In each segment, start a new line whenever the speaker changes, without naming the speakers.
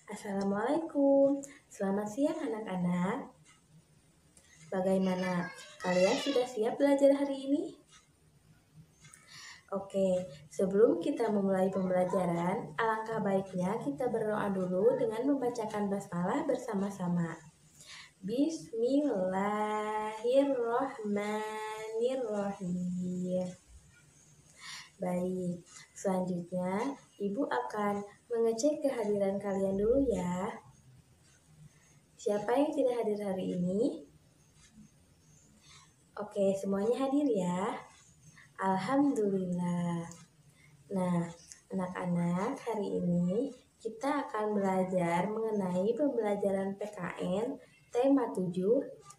Assalamualaikum, selamat siang anak-anak. Bagaimana? Kalian sudah siap belajar hari ini? Oke, sebelum kita memulai pembelajaran, alangkah baiknya kita berdoa dulu dengan membacakan basmalah bersama-sama. Bismillahirrohmanirrohim. Baik, selanjutnya Ibu akan mengecek kehadiran kalian dulu ya. Siapa yang tidak hadir hari ini? Oke, semuanya hadir ya. Alhamdulillah. Nah, anak-anak, hari ini kita akan belajar mengenai pembelajaran PKN tema 7,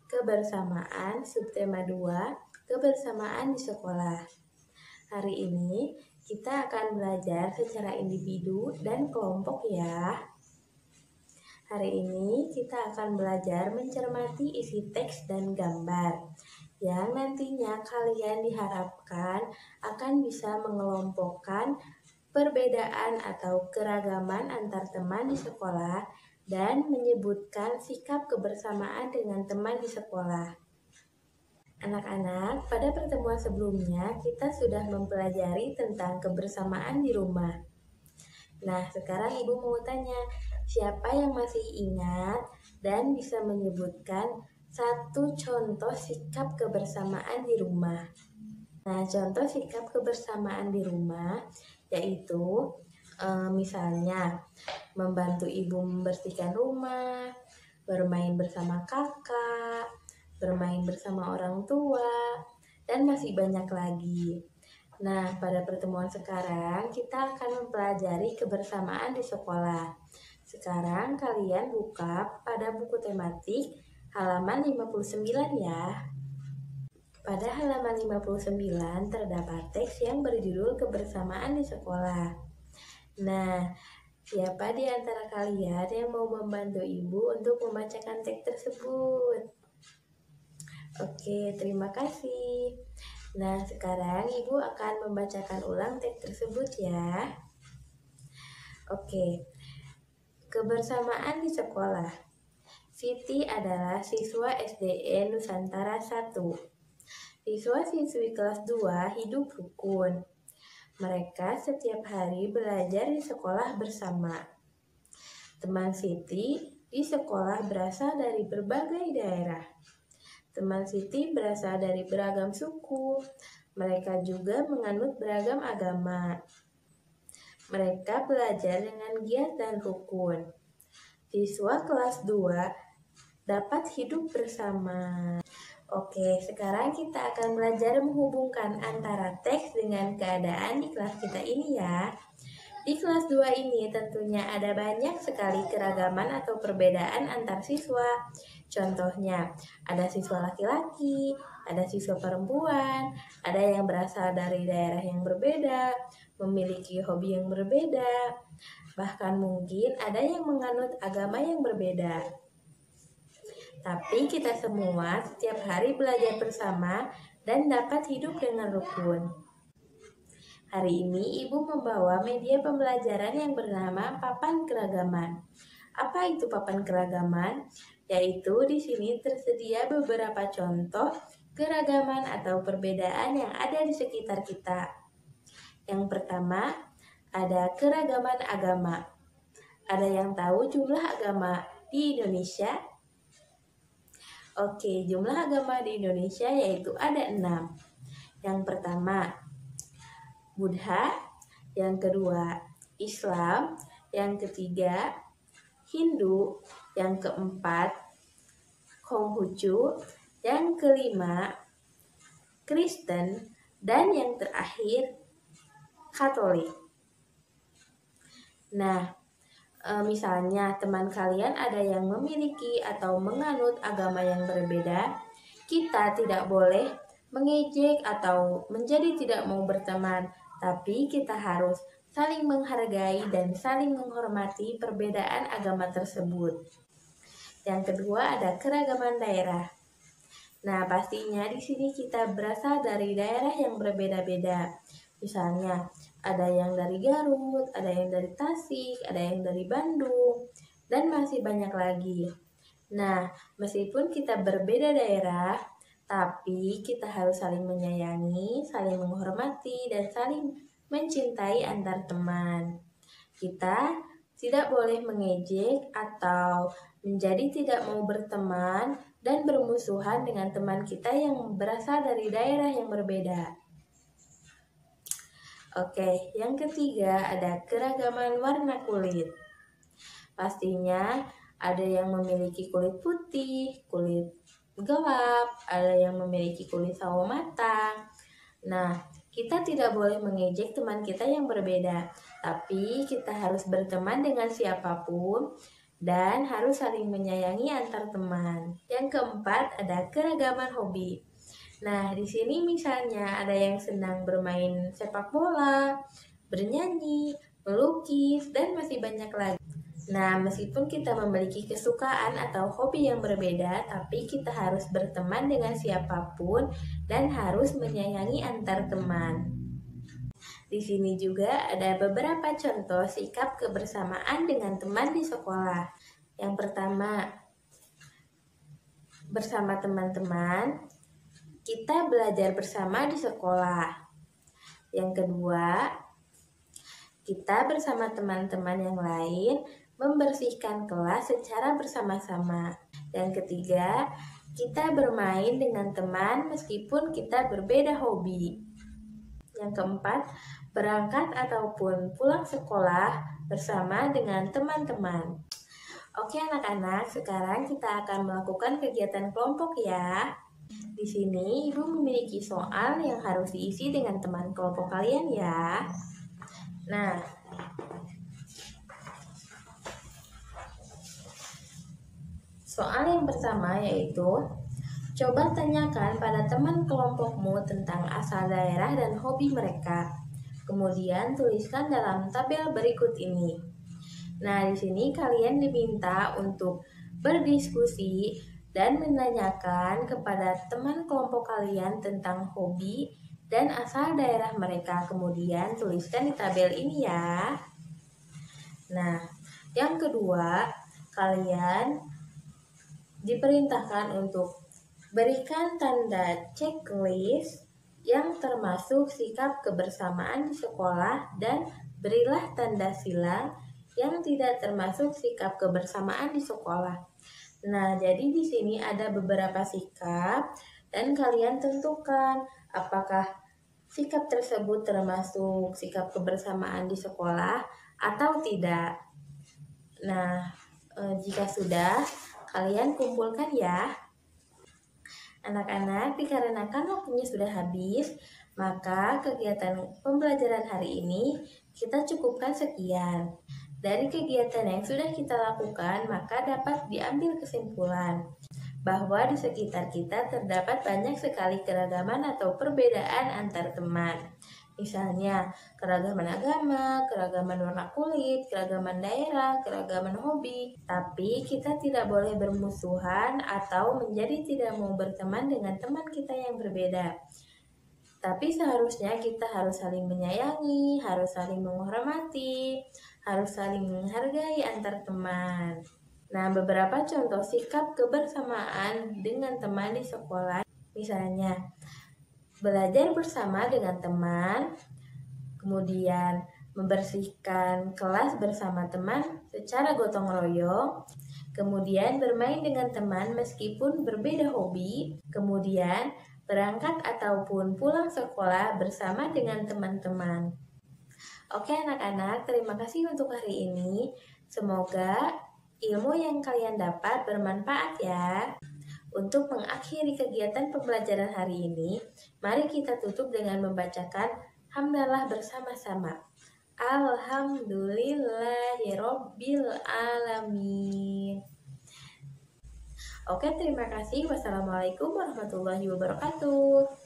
kebersamaan, subtema 2, kebersamaan di sekolah. Hari ini kita akan belajar secara individu dan kelompok ya. Hari ini kita akan belajar mencermati isi teks dan gambar yang nantinya kalian diharapkan akan bisa mengelompokkan perbedaan atau keragaman antar teman di sekolah dan menyebutkan sikap kebersamaan dengan teman di sekolah. Anak-anak, pada pertemuan sebelumnya kita sudah mempelajari tentang kebersamaan di rumah. Nah, sekarang Ibu mau tanya, siapa yang masih ingat dan bisa menyebutkan satu contoh sikap kebersamaan di rumah? Nah, contoh sikap kebersamaan di rumah yaitu misalnya membantu ibu membersihkan rumah, bermain bersama kakak, bermain bersama orang tua, dan masih banyak lagi. Nah, pada pertemuan sekarang kita akan mempelajari kebersamaan di sekolah. Sekarang kalian buka pada buku tematik halaman 59 ya. Pada halaman 59 terdapat teks yang berjudul kebersamaan di sekolah. Nah, siapa di antara kalian yang mau membantu ibu untuk membacakan teks tersebut? Oke, terima kasih. Nah, sekarang ibu akan membacakan ulang teks tersebut ya. Oke, kebersamaan di sekolah. Siti adalah siswa SDN Nusantara 1. Siswa-siswi kelas 2 hidup rukun. Mereka setiap hari belajar di sekolah bersama. Teman Siti di sekolah berasal dari berbagai daerah. Teman Siti berasal dari beragam suku. Mereka juga menganut beragam agama. Mereka belajar dengan giat dan rukun. Siswa kelas 2 dapat hidup bersama. Oke, sekarang kita akan belajar menghubungkan antara teks dengan keadaan di kelas kita ini ya. Di kelas 2 ini tentunya ada banyak sekali keragaman atau perbedaan antar siswa. Contohnya, ada siswa laki-laki, ada siswa perempuan, ada yang berasal dari daerah yang berbeda, memiliki hobi yang berbeda, bahkan mungkin ada yang menganut agama yang berbeda. Tapi kita semua setiap hari belajar bersama dan dapat hidup dengan rukun. Hari ini Ibu membawa media pembelajaran yang bernama Papan Keragaman. Apa itu papan keragaman? Yaitu di sini tersedia beberapa contoh keragaman atau perbedaan yang ada di sekitar kita. Yang pertama, ada keragaman agama. Ada yang tahu jumlah agama di Indonesia? Oke, jumlah agama di Indonesia yaitu ada 6. Yang pertama, Buddha. Yang kedua, Islam. Yang ketiga, Hindu. Yang keempat, Konghucu. Yang kelima, Kristen. Dan yang terakhir, Katolik. Nah, misalnya teman kalian ada yang memiliki atau menganut agama yang berbeda, kita tidak boleh mengejek atau menjadi tidak mau berteman, tapi kita harus saling menghargai dan saling menghormati perbedaan agama tersebut. Yang kedua ada keragaman daerah. Nah, pastinya di sini kita berasal dari daerah yang berbeda-beda. Misalnya, ada yang dari Garut, ada yang dari Tasik, ada yang dari Bandung. dan masih banyak lagi. Nah, meskipun kita berbeda daerah, tapi kita harus saling menyayangi, saling menghormati, dan saling mencintai antar teman. Kita tidak boleh mengejek atau menjadi tidak mau berteman dan bermusuhan dengan teman kita yang berasal dari daerah yang berbeda. Oke, yang ketiga ada keragaman warna kulit. Pastinya ada yang memiliki kulit putih, kulit gelap, ada yang memiliki kulit sawo matang. Nah, kita tidak boleh mengejek teman kita yang berbeda, tapi kita harus berteman dengan siapapun dan harus saling menyayangi antar teman. Yang keempat ada keragaman hobi. Nah, di sini misalnya ada yang senang bermain sepak bola, bernyanyi, melukis, dan masih banyak lagi. Nah, meskipun kita memiliki kesukaan atau hobi yang berbeda, tapi kita harus berteman dengan siapapun dan harus menyayangi antar teman. Di sini juga ada beberapa contoh sikap kebersamaan dengan teman di sekolah. Yang pertama, bersama teman-teman, kita belajar bersama di sekolah. Yang kedua, kita bersama teman-teman yang lain membersihkan kelas secara bersama-sama. Yang ketiga, kita bermain dengan teman meskipun kita berbeda hobi. Yang keempat, berangkat ataupun pulang sekolah bersama dengan teman-teman. Oke anak-anak, sekarang kita akan melakukan kegiatan kelompok ya. Di sini Ibu memiliki soal yang harus diisi dengan teman kelompok kalian ya. Nah, soal yang pertama yaitu coba tanyakan pada teman kelompokmu tentang asal daerah dan hobi mereka. Kemudian tuliskan dalam tabel berikut ini. Nah, di sini kalian diminta untuk berdiskusi dan menanyakan kepada teman kelompok kalian tentang hobi dan asal daerah mereka. Kemudian tuliskan di tabel ini ya. Nah, yang kedua, kalian diperintahkan untuk berikan tanda checklist yang termasuk sikap kebersamaan di sekolah dan berilah tanda silang yang tidak termasuk sikap kebersamaan di sekolah. Nah, jadi di sini ada beberapa sikap dan kalian tentukan apakah sikap tersebut termasuk sikap kebersamaan di sekolah atau tidak. Nah, jika sudah, kalian kumpulkan ya. Anak-anak, dikarenakan waktunya sudah habis, maka kegiatan pembelajaran hari ini kita cukupkan sekian. Dari kegiatan yang sudah kita lakukan, maka dapat diambil kesimpulan bahwa di sekitar kita terdapat banyak sekali keragaman atau perbedaan antar teman. Misalnya, keragaman agama, keragaman warna kulit, keragaman daerah, keragaman hobi. Tapi kita tidak boleh bermusuhan atau menjadi tidak mau berteman dengan teman kita yang berbeda. Tapi seharusnya kita harus saling menyayangi, harus saling menghormati, harus saling menghargai antar teman. Nah, beberapa contoh sikap kebersamaan dengan teman di sekolah, misalnya belajar bersama dengan teman, kemudian membersihkan kelas bersama teman secara gotong royong, kemudian bermain dengan teman meskipun berbeda hobi, kemudian berangkat ataupun pulang sekolah bersama dengan teman-teman. Oke anak-anak, terima kasih untuk hari ini. Semoga ilmu yang kalian dapat bermanfaat ya. Untuk mengakhiri kegiatan pembelajaran hari ini, mari kita tutup dengan membacakan hamdalah bersama-sama. Alhamdulillahirobbil alamin. Oke, terima kasih. Wassalamualaikum warahmatullahi wabarakatuh.